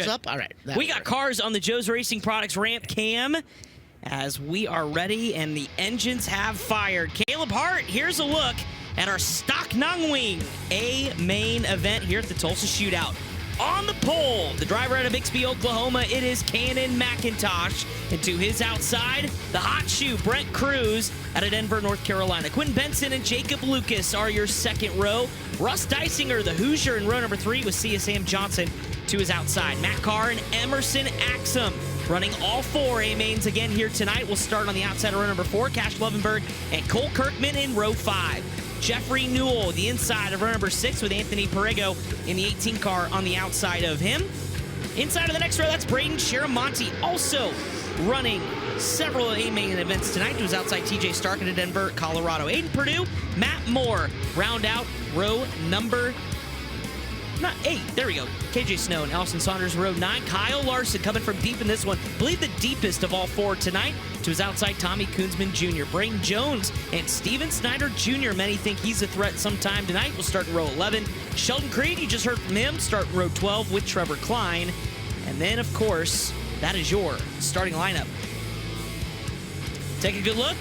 Up? All right. We got cars on the Joe's Racing Products ramp cam as we are ready and the engines have fired. Caleb Hart, here's a look at our stock non-wing A main event here at the Tulsa Shootout. On the pole, the driver out of Bixby, Oklahoma, it is Cannon McIntosh. And to his outside, the hot shoe, Brent Cruz out of Denver, North Carolina. Quinn Benson and Jacob Lucas are your second row. Russ Dysinger, the Hoosier, in row number 3 with Sam Johnson to his outside. Matt Carr and Emerson Axum running all 4 A-mains again here tonight. We'll start on the outside of row number 4, Cash Lovenburg and Cole Kirkman in row 5. Jeffrey Newell, the inside of row number 6 with Anthony Perego in the 18 car on the outside of him. Inside of the next row, that's Braden Shiramonte, also running several A-main events tonight. To his outside, TJ Stark in Denver, Colorado. Aiden Purdue, Matt Moore round out row number 8. There we go. KJ Snow and Allison Saunders, row 9. Kyle Larson coming from deep in this one. I believe the deepest of all 4 tonight. To his outside, Tommy Koonsman Jr. Braden Jones and Steven Snyder Jr. Many think he's a threat sometime tonight. We'll start in row 11. Sheldon Creed, you just heard from him, start in row 12 with Trevor Klein. And then, of course, that is your starting lineup. Take a good look.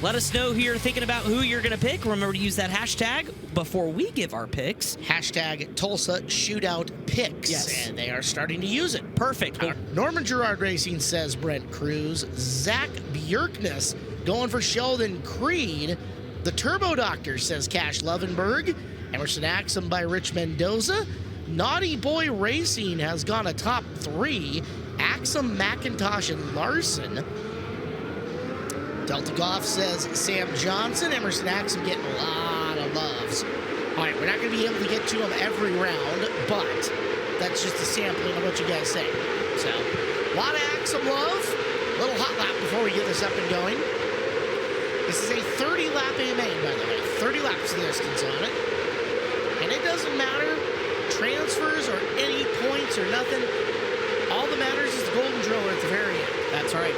Let us know who you're thinking about, who you're going to pick. Remember to use that hashtag before we give our picks. Hashtag Tulsa Shootout Picks. Yes. And they are starting to use it. Perfect. Norman Gerard Racing says Brent Cruz. Zach Bjerkness going for Sheldon Creed. The Turbo Doctor says Cash Lovenburg. Emerson Axum by Rich Mendoza. Naughty Boy Racing has gone a top 3. Axum, McIntosh, and Larson. Delta Goff says Sam Johnson. Emerson Axum getting a lot of loves. All right, we're not going to be able to get to them every round, but that's just a sampling of what you guys say. So, a lot of Axum love. A little hot lap before we get this up and going. This is a 30-lap A-main, by the way. 30 laps of distance on it. And it doesn't matter transfers or any points or nothing. All that matters is the golden driller at the very end. That's right.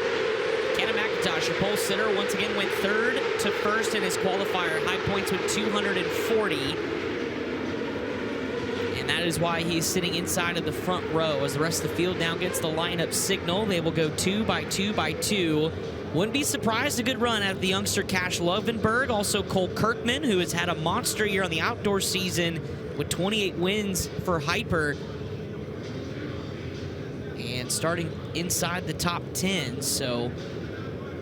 Cannon McIntosh, your pole sitter, once again went 3rd to 1st in his qualifier. High points with 240. And that is why he's sitting inside of the front row. As the rest of the field now gets the lineup signal, they will go 2 by 2 by 2. Wouldn't be surprised, a good run out of the youngster Cash Lovenburg. Also Cole Kirkman, who has had a monster year on the outdoor season with 28 wins for Hyper. And starting inside the top 10, so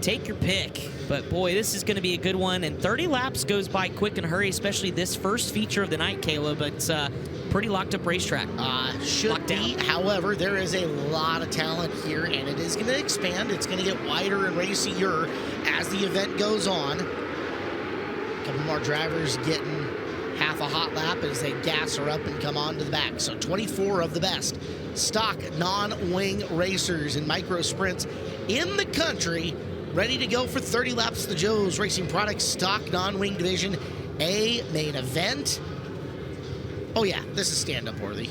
take your pick. But boy, this is going to be a good one, and 30 laps goes by quick and hurry, especially this first feature of the night, Caleb. It's a pretty locked up racetrack. Should be. However, there is a lot of talent here, and it is going to expand. It's going to get wider and racier as the event goes on. A couple more drivers getting half a hot lap as they gas her up and come on to the back. So 24 of the best stock non-wing racers in micro sprints in the country, ready to go for 30 laps of the Joe's Racing Products stock non-wing division A main event. Oh yeah, this is stand-up worthy.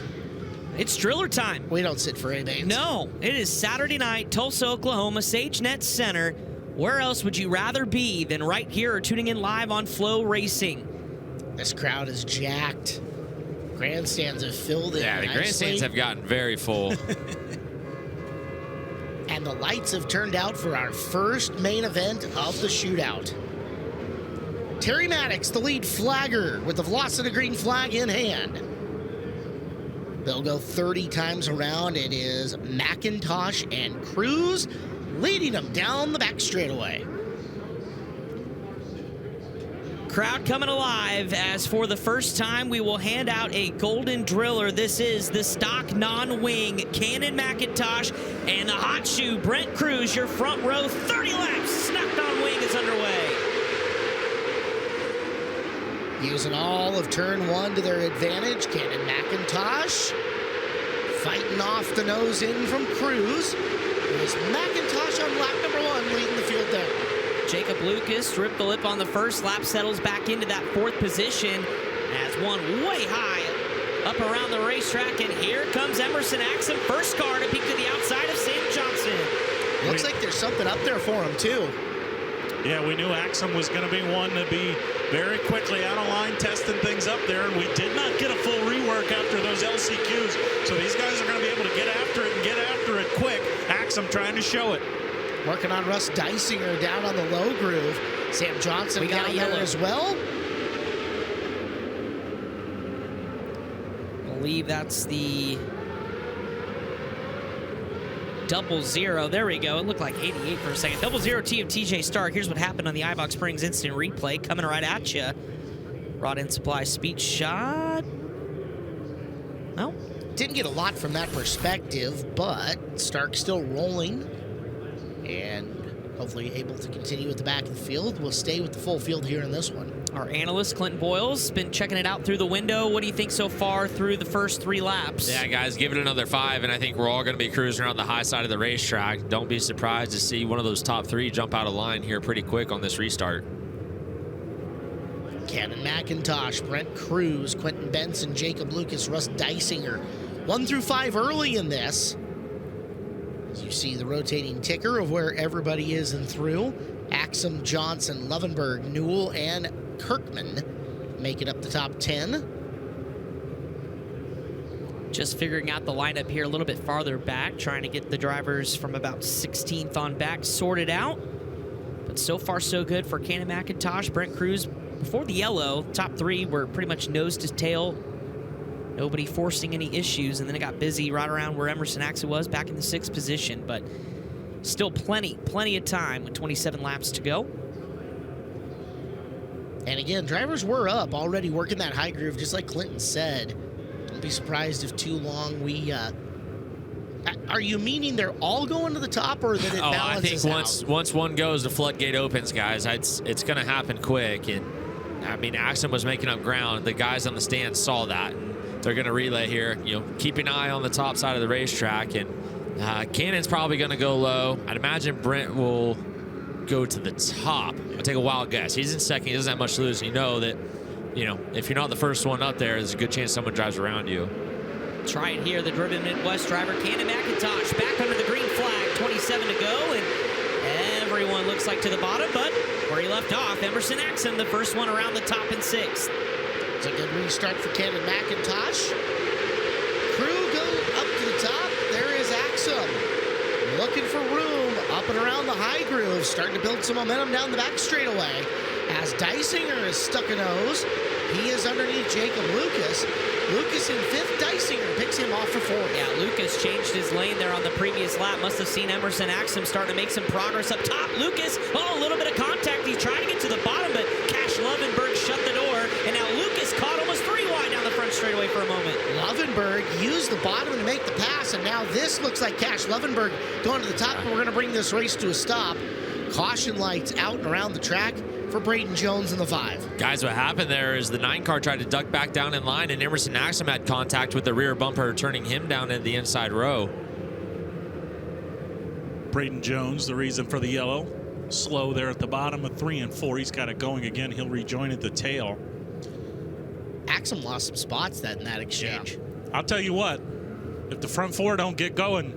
It's driller time. We don't sit for A-mains. No, it is Saturday night, Tulsa, Oklahoma, SageNet Center. Where else would you rather be than right here or tuning in live on FloRacing? This crowd is jacked. Grandstands have filled in. Yeah, the grandstands have gotten very full. And the lights have turned out for our first main event of the shootout. Terry Maddox, the lead flagger, with the Velocity green flag in hand. They'll go 30 times around. It is McIntosh and Cruz leading them down the back straightaway. Crowd coming alive as for the first time we will hand out a golden driller. This is the stock non-wing Cannon McIntosh and the hot shoe Brent Cruz, your front row. 30 laps, stock non-wing is underway. Using all of turn 1 to their advantage, Cannon McIntosh fighting off the nose in from Cruz. It is McIntosh on lap number 1 leading the field down. Jacob Lucas ripped the lip on the first lap, settles back into that 4th position as one way high up around the racetrack. And here comes Emerson Axum, first car to peek to the outside of Sam Johnson. Looks like there's something up there for him, too. Yeah, we knew Axum was going to be one to be very quickly out of line, testing things up there, and we did not get a full rework after those LCQs. So these guys are going to be able to get after it and get after it quick. Axum trying to show it. Working on Russ Dysinger down on the low groove. Sam Johnson We got down a yellow there as well. I believe that's the 00. There we go. It looked like 88 for a second. 00T of TJ Stark. Here's what happened on the iBox Springs instant replay. Coming right at you. Rod End Supply speed shot. No. Didn't get a lot from that perspective, but Stark still rolling and hopefully able to continue at the back of the field. We'll stay with the full field here in this one. Our analyst, Clinton Boyles, been checking it out through the window. What do you think so far through the first 3 laps? Yeah, guys, give it another 5, and I think we're all going to be cruising around the high side of the racetrack. Don't be surprised to see one of those top 3 jump out of line here pretty quick on this restart. Cannon McIntosh, Brent Cruz, Quentin Benson, Jacob Lucas, Russ Dysinger. 1 through 5 early in this. As you see the rotating ticker of where everybody is and through. Axum, Johnson, Lovenburg, Newell, and Kirkman make it up the top 10. Just figuring out the lineup here a little bit farther back, trying to get the drivers from about 16th on back sorted out. But so far, so good for Cannon McIntosh, Brent Cruz. Before the yellow, top 3 were pretty much nose to tail. Nobody forcing any issues, and then it got busy right around where Emerson Axel was, back in the 6th position. But still plenty of time with 27 laps to go. And again, drivers were up, already working that high groove, just like Clinton said. Don't be surprised if too long we... are you meaning they're all going to the top, or that it balances I think once one goes, the floodgate opens, guys. It's going to happen quick. And I mean, Axum was making up ground. The guys on the stand saw that. And they're going to relay here. You know, keep an eye on the top side of the racetrack. And Cannon's probably going to go low. I'd imagine Brent will go to the top. I'll take a wild guess. He's in second. He doesn't have much to lose. You know that, you know, if you're not the first one up there, there's a good chance someone drives around you. Try it here, the driven Midwest driver, Cannon McIntosh, back under the green flag, 27 to go, and everyone looks like to the bottom, but where he left off, Emerson Axum, the first one around the top in 6th. It's a good restart for Cannon McIntosh. Crew go up to the top. There is Axum. Looking for room up and around the high groove, starting to build some momentum down the back straightaway. As Dysinger is stuck a nose, he is underneath Jacob Lucas. Lucas in 5th, Dysinger picks him off for 4th. Yeah, Lucas changed his lane there on the previous lap. Must have seen Emerson Axum starting to make some progress up top. Lucas, a little bit of contact. He's trying to get to the bottom, but Cash Lovenburg shut the door. And now Lucas caught almost 3 wide down the front straightaway for a moment. Lovenburg used the bottom to make the pass, and now this looks like Cash Lovenburg going to the top, and we're going to bring this race to a stop. Caution lights out and around the track for Braden Jones in the 5. Guys, what happened there is the 9 car tried to duck back down in line, and Emerson Axum had contact with the rear bumper, turning him down in the inside row. Braden Jones, the reason for the yellow. Slow there at the bottom of 3 and 4. He's got it going again. He'll rejoin at the tail. Axum lost some spots in that exchange. Yeah. I'll tell you what, if the front 4 don't get going,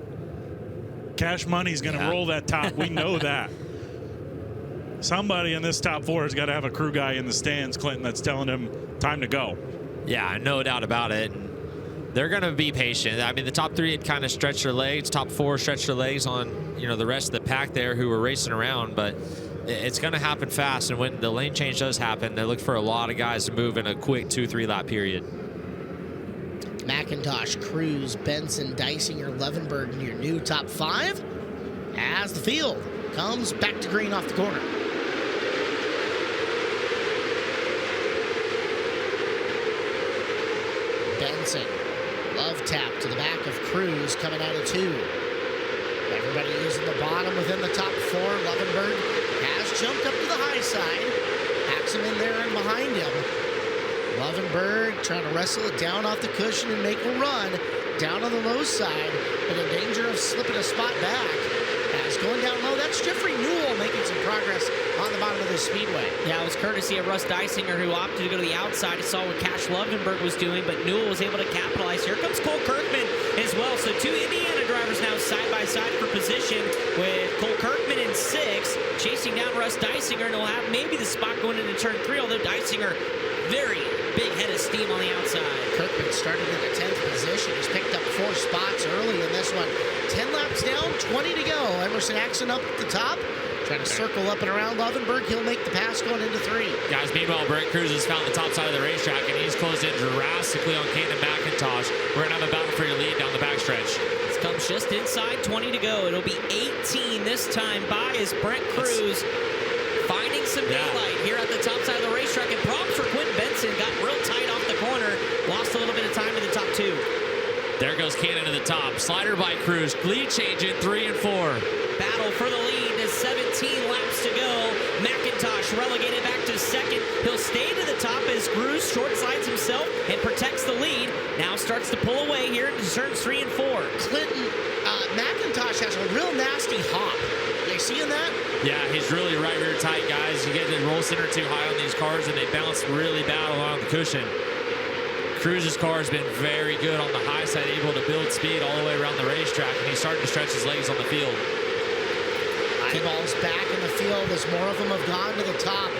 Cash Money's going to roll that top. We know that. Somebody in this top 4 has got to have a crew guy in the stands, Clinton, that's telling him time to go. Yeah, no doubt about it. They're going to be patient. I mean, the top 3 had kind of stretched their legs. Top 4 stretched their legs on, you know, the rest of the pack there who were racing around. But it's going to happen fast. And when the lane change does happen, they look for a lot of guys to move in a quick 2-3 lap period. McIntosh, Cruz, Benson, Dysinger, Lovenburg in your new top 5 as the field comes back to green off the corner. Benson, love tap to the back of Cruz coming out of 2. Everybody using the bottom within the top 4. Lovenburg has jumped up to the high side. Axum in there and behind him. Lovenburg trying to wrestle it down off the cushion and make a run down on the low side, but in danger of slipping a spot back. As going down low, that's Jeffrey Newell making some progress on the bottom of the speedway. Yeah, it was courtesy of Russ Dysinger, who opted to go to the outside. He saw what Cash Lovenburg was doing, but Newell was able to capitalize. Here comes Cole Kirkman as well. So 2 Indiana drivers now side by side for position with Cole Kirkman in 6, chasing down Russ Dysinger, and he'll have maybe the spot going into turn 3, although Dysinger, very big head of steam on the outside. Kirkman started in the 10th position. He's picked up 4 spots early in this one. 10 laps down, 20 to go. Emerson Axon up at the top, trying to circle up and around Lovenburg. He'll make the pass going into 3. Guys, meanwhile, Brent Cruz has found the top side of the racetrack, and he's closed in drastically on Cannon McIntosh. We're going to have a battle for your lead down the backstretch. This comes just inside 20 to go. It'll be 18 this time by as Brent Cruz finding some daylight here at the top side of the racetrack. And props for Quentin Benson. Got real tight off the corner. Lost a little bit of time to the top 2. There goes Cannon to the top. Slider by Cruz. Lead change in 3 and 4. Battle for the lead. There's 17 laps to go. McIntosh relegated back to 2nd. He'll stay to the top as Cruz short slides himself and protects the lead. Now starts to pull away here into turns 3 and 4. Clinton, McIntosh has a real nasty hop. You seeing that? Yeah, he's really right rear tight, guys. You get the roll center too high on these cars, and they bounce really bad along the cushion. Cruz's car has been very good on the high side, able to build speed all the way around the racetrack, and he's starting to stretch his legs on the field. Eyeballs back in the field as more of them have gone to the top.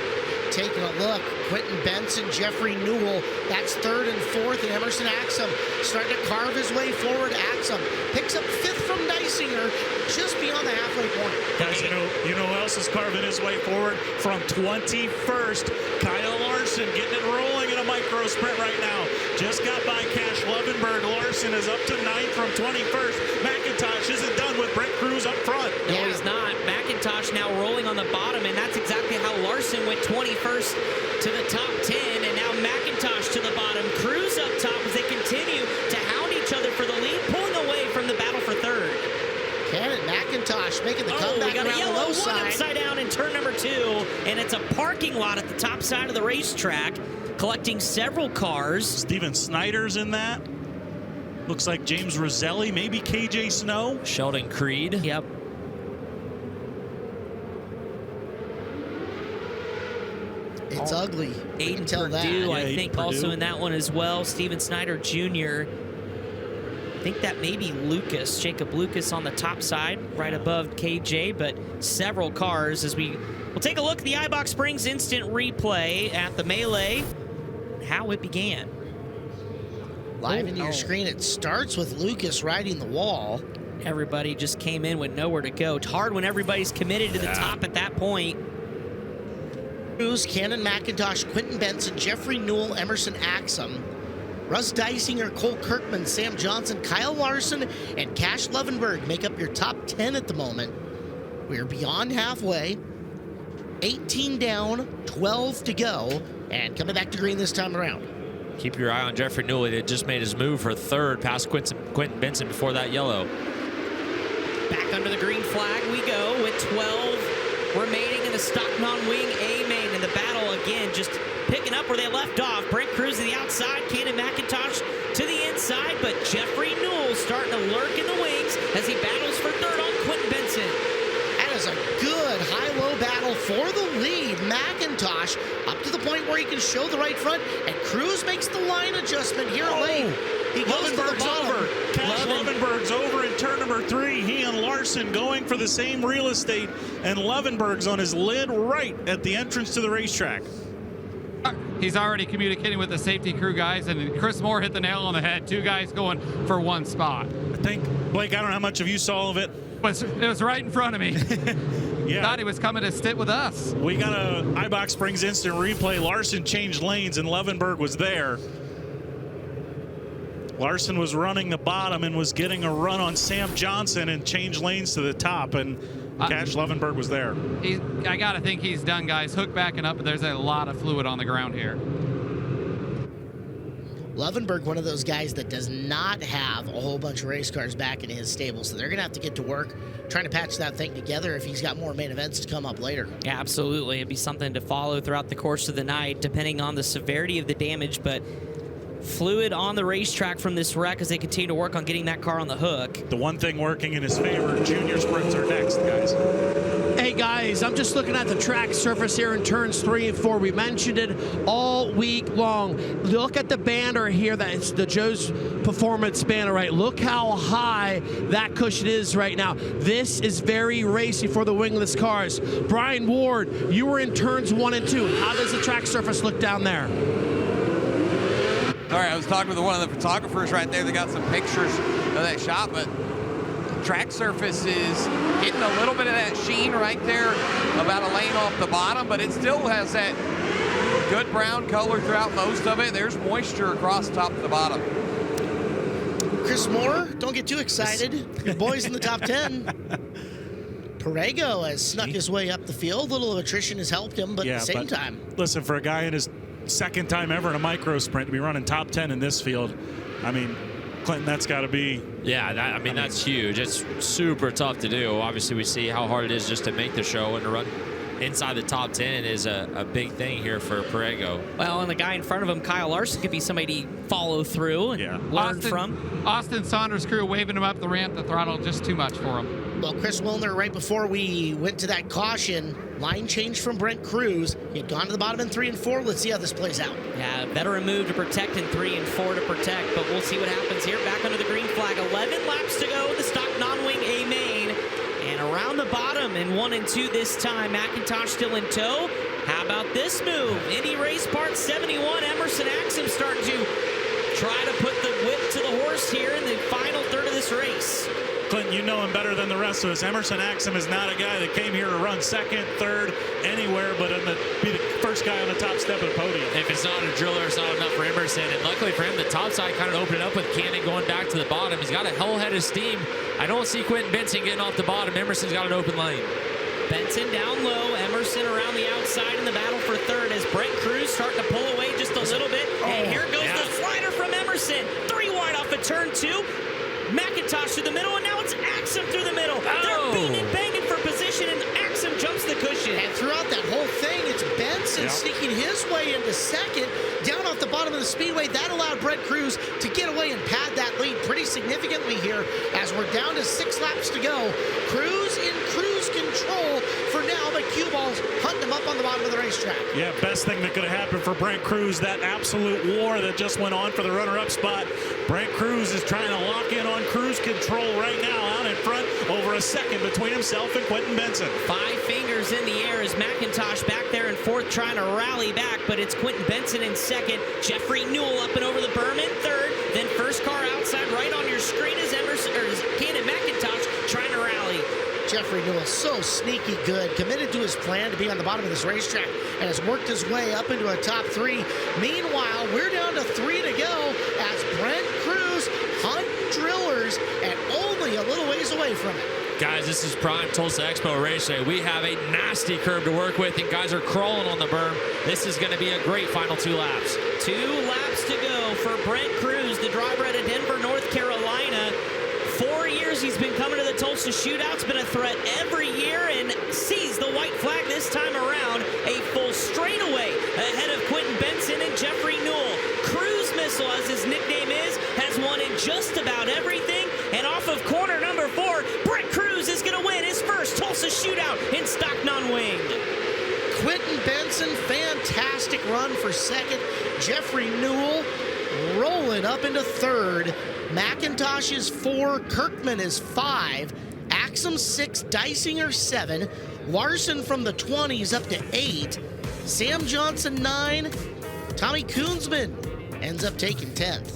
Taking a look, Quentin Benson, Jeffrey Newell, that's 3rd and 4th, and Emerson Axum starting to carve his way forward. Axum picks up 5th from Dysinger, just beyond the halfway point. Guys, you know who else is carving his way forward? From 21st, Kyle Larson getting it rolling in a micro sprint right now. Just got by Cash Lovenburg. Larson is up to 9th from 21st. McIntosh isn't done with Brent Cruz up front. No, he's not. McIntosh now rolling on the bottom, and that's exactly how Larson went 21st to the top 10, and now McIntosh to the bottom. Cruz up top as they continue to hound each other for the lead, pulling away from the battle for 3rd. Cannon McIntosh making the comeback we got a around yellow the low one side. upside down in turn number 2, and it's a parking lot at the top side of the racetrack, collecting several cars. Steven Snyder's in that. Looks like James Roselli, maybe KJ Snow. Sheldon Creed. Yep. It's ugly. You can Aiden tell that. Purdue, Yeah, I Aiden think, Purdue. also in that one as well. Steven Snyder Jr. I think that may be Lucas, Jacob Lucas on the top side, right above KJ, but several cars as we'll take a look at the iBox Springs instant replay at the melee, how it began. Live into your screen, it starts with Lucas riding the wall. Everybody just came in with nowhere to go. It's hard when everybody's committed to the top at that point. Cruz, Cannon McIntosh, Quentin Benson, Jeffrey Newell, Emerson Axum, Russ Dysinger, Cole Kirkman, Sam Johnson, Kyle Larson, and Cash Lovenburg make up your top 10 at the moment. We are beyond halfway. 18 down, 12 to go, and coming back to green this time around. Keep your eye on Jeffrey Newell. That just made his move for 3rd past Quentin Benson before that yellow. Back under the green flag we go with 12 remaining in the stock non-wing A main, and the battle again just picking up where they left off. Brent Cruz to the outside, Cannon McIntosh to the inside, but Jeffrey Newell starting to lurk in the wings as he battles for 3rd on Quentin Benson. That is a good high-low battle for the lead. McIntosh up to the point where he can show the right front, and Cruz makes the line adjustment here late. He goes to the Lovenburg's bottom. over. Cash Lovenburg's over in turn number 3. He and Larson going for the same real estate, and Lovenburg's on his lid right at the entrance to the racetrack. He's already communicating with the safety crew guys, and Chris Moore hit the nail on the head. 2 guys going for 1 spot. I think, Blake, I don't know how much of you saw of it. It was right in front of me. Yeah. Thought he was coming to sit with us. We got a iBox Springs instant replay. Larson changed lanes, and Lovenburg was there. Larson was running the bottom and was getting a run on Sam Johnson and changed lanes to the top, and Cash Lovenburg was there. I got to think he's done, guys. Hook backing up, but there's a lot of fluid on the ground here. Lovenburg, one of those guys that does not have a whole bunch of race cars back in his stable, so they're going to have to get to work trying to patch that thing together if he's got more main events to come up later. Yeah, absolutely. It'd be something to follow throughout the course of the night, depending on the severity of the damage, but fluid on the racetrack from this wreck as they continue to work on getting that car on the hook. The one thing working in his favor, junior sprints are next, guys. Hey guys, I'm just looking at the track surface here in turns 3 and 4. We mentioned it all week long. Look at the banner here. That's the Joe's Performance banner, right? Look how high that cushion is right now. This is very racy for the wingless cars. Brian Ward, you were in turns 1 and 2. How does the track surface look down there? All right, I was talking with one of the photographers right there. They got some pictures of that shot, but track surface is getting a little bit of that sheen right there, about a lane off the bottom, but it still has that good brown color throughout most of it. There's moisture across the top to the bottom. Chris Moore, don't get too excited. Your boy's in the top 10. Perego has snuck his way up the field. Little attrition has helped him, but at the same time. Listen, for a guy in his second time ever in a micro sprint to be running top 10 in this field, I mean, Clinton, that's got to be. Yeah, that's huge. It's super tough to do. Obviously, we see how hard it is just to make the show, and to run inside the top 10 is a big thing here for Perego. Well, and the guy in front of him, Kyle Larson, could be somebody to follow through and learn from. Austin Saunders' crew waving him up the ramp, the throttle just too much for him. Well, Chris Wilner, right before we went to that caution, line change from Brent Cruz. He had gone to the bottom in 3 and 4. Let's see how this plays out. Yeah, veteran move to protect in 3 and 4 to protect, but we'll see what happens here. Back under the green flag, 11 laps to go. The stock non-wing A main. And around the bottom in 1 and 2 this time. McIntosh still in tow. How about this move? Indy Race Part 71, Emerson Axum starting to try to put the whip to the horse here in the final third of this race. Clinton, you know him better than the rest of us. Emerson Axum is not a guy that came here to run second, third, anywhere but be the first guy on the top step of the podium. If it's not a driller, it's not enough for Emerson. And luckily for him, the top side kind of opened up with Cannon going back to the bottom. He's got a whole head of steam. I don't see Quentin Benson getting off the bottom. Emerson's got an open lane. Benson down low, Emerson around the outside in the battle for third as Brent Cruz starting to pull away just a little bit. And here goes the slider from Emerson. 3 wide off of turn 2. McIntosh through the middle, and now it's Axum through the middle. They're beating and banging for position, and Axum jumps the cushion. And throughout that whole thing, it's Benson sneaking his way into second, down off the bottom of the speedway. That allowed Brent Cruz to get away and pad that lead pretty significantly here as we're down to 6 laps to go. Cruz in cruise control for now, but cue balls hunting him up on the bottom of the racetrack. Yeah, best thing that could have happened for Brent Cruz, that absolute war that just went on for the runner-up spot. Brent Cruz is trying to lock in on cruise control right now, out in front, over a second between himself and Quentin Benson. 5 fingers in the air as McIntosh back there in fourth trying to rally back, but it's Quentin Benson in second. Jeffrey Newell up and over the berm in third. Then first car outside right on your screen is Cannon McIntosh trying to rally. Jeffrey Newell, so sneaky good, committed to his plan to be on the bottom of this racetrack and has worked his way up into a top 3. Meanwhile, we're down to 3 to go as Brent Cruz hunting drillers and only a little ways away from it. Guys, this is prime Tulsa Expo Raceway. We have a nasty curve to work with, and guys are crawling on the berm. This is going to be a great final 2 laps. 2 laps to go for Brent Cruz, the driver out of Denver, North Carolina. 4 years he's been coming to the Tulsa Shootout. It's been a threat every year and sees the white flag this time around. A full straightaway ahead of Quentin Benson and Jeffrey Newell. Cruise Missile, as his nickname is, has won in just about everything. And off of corner number 4, Brent Cruz is going to win his first Tulsa Shootout in stock non-winged. Quentin Benson, fantastic run for second. Jeffrey Newell rolling up into third. McIntosh is 4, Kirkman is 5, Axum 6, Dysinger 7, Larson from the 20s up to 8, Sam Johnson 9, Tommy Koonsman ends up taking 10th.